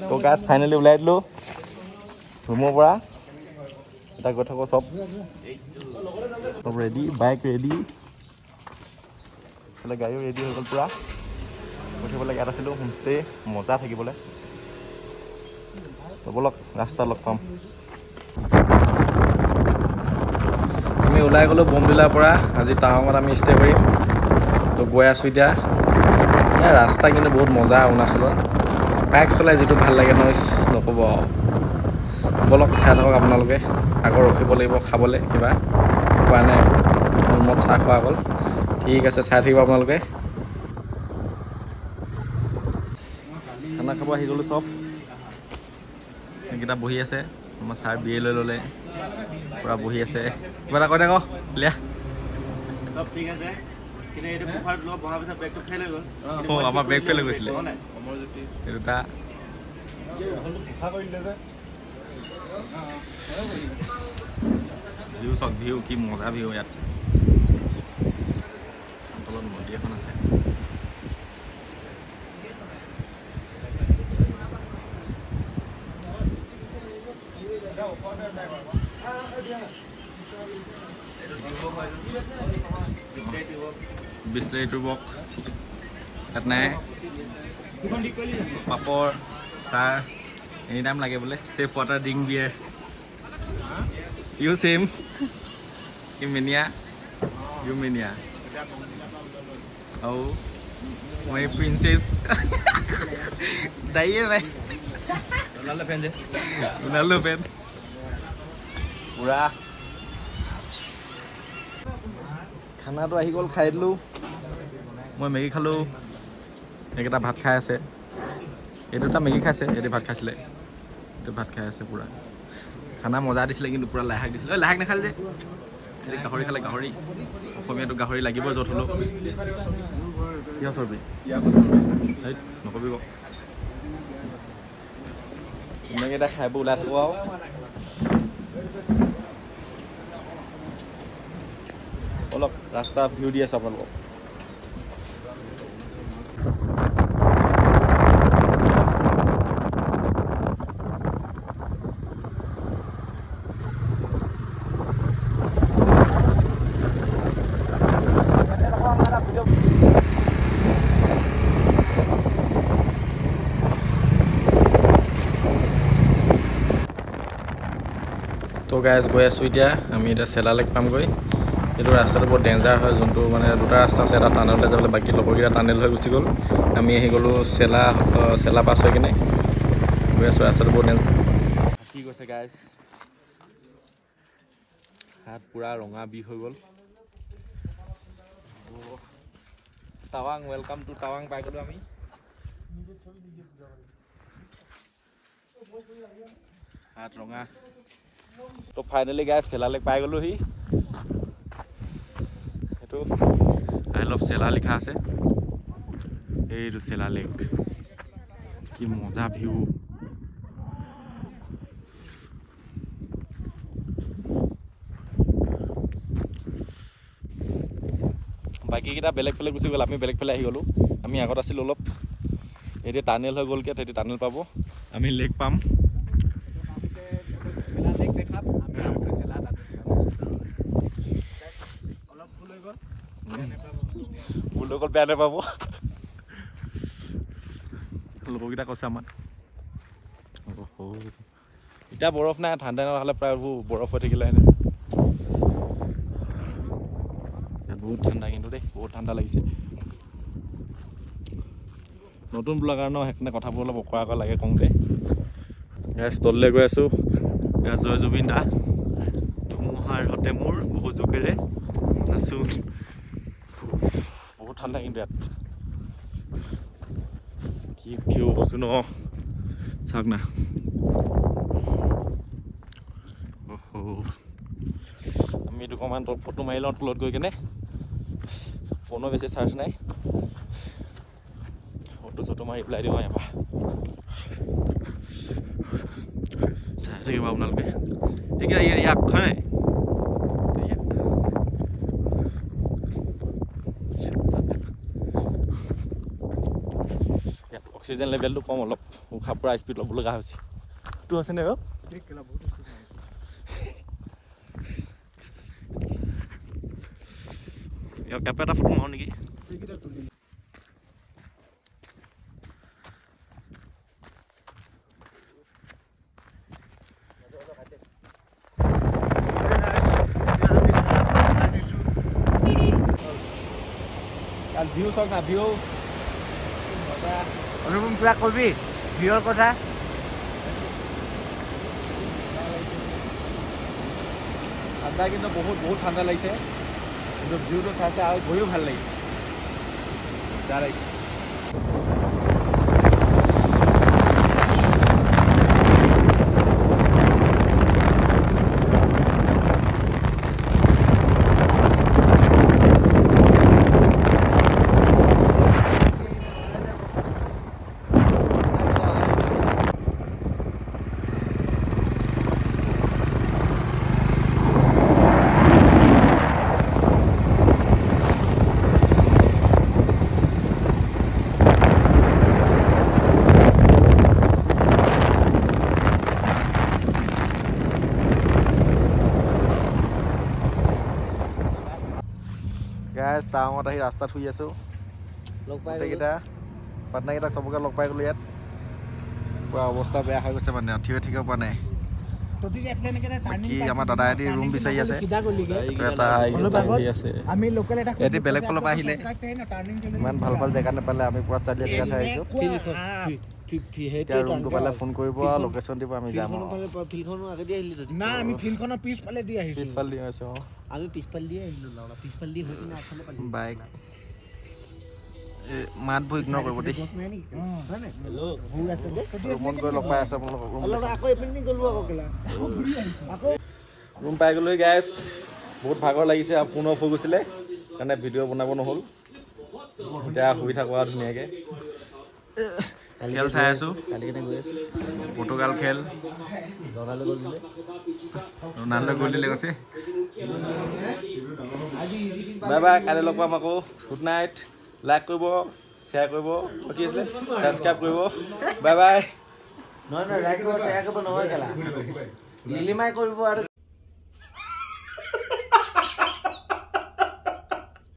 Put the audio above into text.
তো গাছ ফাইনেলি ওলাই দিলোঁ ৰুমৰ পৰা এটা গৈ থাকোঁ চব ৰেডি বাইক ৰেডি এইফালে গাড়ীও ৰেডি হৈ গ'ল পূৰা উঠিবলৈ ইয়াত আছিলোঁ হোমষ্টে মজা থাকিবলৈ ব'লক ৰাস্তা লগ পাম আমি ওলাই গ'লোঁ বমডিলাৰ পৰা আজি টাৱাঙত আমি ষ্টে কৰিম তো গৈ আছোঁ এতিয়া ৰাস্তা কিন্তু বহুত মজা অৰুণাচলৰ বাইক চলাই যিটো ভাল লাগে নইচ নক'ব ব'লক চাই থাকক আপোনালোকে আকৌ ৰখিব লাগিব খাবলৈ কিবা খোৱা নাই ৰুমত চাহ খোৱা গ'ল ঠিক আছে চাই থাকিব আপোনালোকে খানা খাব আহি গ'লোঁ চব এইকেইটা বহি আছে আমাৰ ছাৰ বি এ লৈ ল'লে পূৰা বহি আছে কিবা এটা কৈ দে লিয়া চব ঠিক আছে কিন্তু এইটো পোখাৰত লোৱা বহাৰ পিছত বেগটো ফেইল হৈ গ'ল আমাৰ বেগ ফেইল হৈ গৈছিলে এই দুটা ভিউ চাওক ভিউ কি মজা ভিউ ইয়াত তলত নদী এখন আছে বিছলেৰী টিউবক ইয়াত নাই পাপৰ চাহ এনি টাইম লাগে বোলে chef water drink beer you same you mania আৰু মই প্ৰিন্সেছ দাইয়ে ভাই ৰনাল্ডো ফেন পুৰা খানাটো আহি গ'ল খাই দিলোঁ মই মেগী খালোঁ এইকেইটা ভাত খাই আছে এই দুটা মেগী খাইছে এইটো ভাত খাইছিলে এইটো ভাত খাই আছে পূৰা খানা মজা দিছিলে কিন্তু পূৰা লাইশাক দিছিলে লাইশাক নাখালে যে এতিয়া গাহৰি খালে গাহৰি অসমীয়াটো গাহৰি লাগিবই য'ত হ'লেও কিয় চৰ্বি নকবি কওক এনেকেইটা খাই বৈ ওলাই থাকোঁ আৰু অলপ ৰাস্তা ভিউ দি আছোঁ আপোনালোকক তো গাইজ গৈ আছোঁ এতিয়া আমি এতিয়া চেলা লেক পামগৈ এইটো ৰাস্তাটো বৰ ডেঞ্জাৰ হয় যোনটো মানে দুটা ৰাস্তা আছে এটা টানেললৈ যাবলৈ বাকী লগৰকেইটা টানেল হৈ গুচি গ'ল আমি আহি গ'লোঁ চেলা পাছ হৈ কিনে গৈ আছোঁ ৰাস্তাটো বৰ ডেঞ্জাৰ কি কৈছে গাইজ হাত পূৰা ৰঙা বিষ হৈ গ'ল টাৱাং ৱেলকাম টু টাৱাং পাই গ'লোঁ আমি হাত ৰঙা তো ফাইনেলি গাইজ চেলা লেক পাই গ'লোহি এইটো আই লাভ চেলা লিখা আছে এইটো চেলা লেক কি মজা ভিউ বাকীকেইটা বেলেগ ফালে গুচি গ'ল আমি বেলেগ ফালে আহি গ'লোঁ আমি আগত আছিলোঁ অলপ এতিয়া টানেল হৈ গ'লগৈ তেতিয়া টানেল পাব আমি লেক পাম ভুল হৈ গ'ল বেয়া নাপাব লগৰকেইটা কৈছে আমাক এতিয়া বৰফ নাই ঠাণ্ডা নহ'লে প্ৰায় বৰফ হৈ থাকিলে ইয়াত বহুত ঠাণ্ডা কিন্তু দেই বহুত ঠাণ্ডা লাগিছে নতুন ব্লগাৰ ন সেইকাৰণে কথাবোৰ অলপ অকৰা লাগে কওঁতে ষ্টললৈ গৈ আছোঁ জয় জুবিন দা ধুমুহাৰ সতে মোৰ বহু জোকেৰে আছোঁ বহুত ঠাণ্ডা কিন্তু ইয়াত কি ভিউ কৈছোঁ ন চাওক না আমি দুখনমান ফটো মাৰি লওঁ তলত গৈ কিনে ফোনো বেছি চাৰ্জ নাই ফটো চটো মাৰি পেলাই দিওঁ ইয়াৰ পৰা চাই থাকিব আপোনালোকে এইকেইটা ইয়াক হয় অক্সিজেন লেভেলটো কম অলপ উশাহ পূৰা স্পীড ল'ব লগা হৈছে তোৰ হৈছেনে বাৰু কেপ এটা ফটো মাৰো নেকি ভিউ চাওক না ভিউ অনুপম কিবা কবি ভিউৰ কথা ঠাণ্ডা কিন্তু বহুত ঠাণ্ডা লাগিছে কিন্তু ভিউটো চাইছে আৰু গৈও ভাল লাগিছে যা লাগিছে গাইজ টাৱাঙত আহি ৰাস্তাত শুই আছোঁ গোটেইকেইটা পাটনাকেইটাক চবকে লগ পাই গ'লোঁ ইয়াত পূৰা অৱস্থা বেয়া হৈ গৈছে মানে উঠিব ঠিকে পোৱা নাই বাকী আমাৰ দাদাহঁতি ৰুম বিচাৰি আছে এটা ইহঁতি বেলেগ ফালৰ পৰা আহিলে ইমান ভাল জেগা নাপালে আমি পূৰা চাৰিআলি জেগা চাই আহিছোঁ এতিয়া ৰুমটো পালে ফোন কৰিব আৰু লোকেশ্যন দিব আমি যাম আমি ফিল্ডখনৰ পিছফালে দি আহিছোঁ পিছফালে দি আছোঁ আমি পিছফালে দিয়ে আহিলোঁ পিছফালে দি হৈ কিনে আগফালে পালোঁ বাইক মাতবোৰ ইগনৰ কৰিব দেই ৰুমত গৈ লগ পাই আছে ৰুম পাই গ'লো গাইজ বহুত ভাগৰ লাগিছে আৰু ফোন অফ হৈ গৈছিলে সেইকাৰণে ভিডিঅ' বনাব নহ'ল এতিয়া শুই থাকোঁ আৰু ধুনীয়াকৈ খেল চাই আছোঁ পৰ্তুগাল খেল ৰনাল্ডো গ'ল দিলে কৈছে বাই বাই কাইলৈ লগ পাম আকৌ গুড নাইট লাইক কৰিব শ্বেয়াৰ কৰিব কি আছিলে ছাবস্ক্ৰাইব কৰিব বাই বাই নহয় লাইক কৰিব শ্বেয়াৰ কৰিব নহয় কেলা লিলিমাই কৰিব আৰু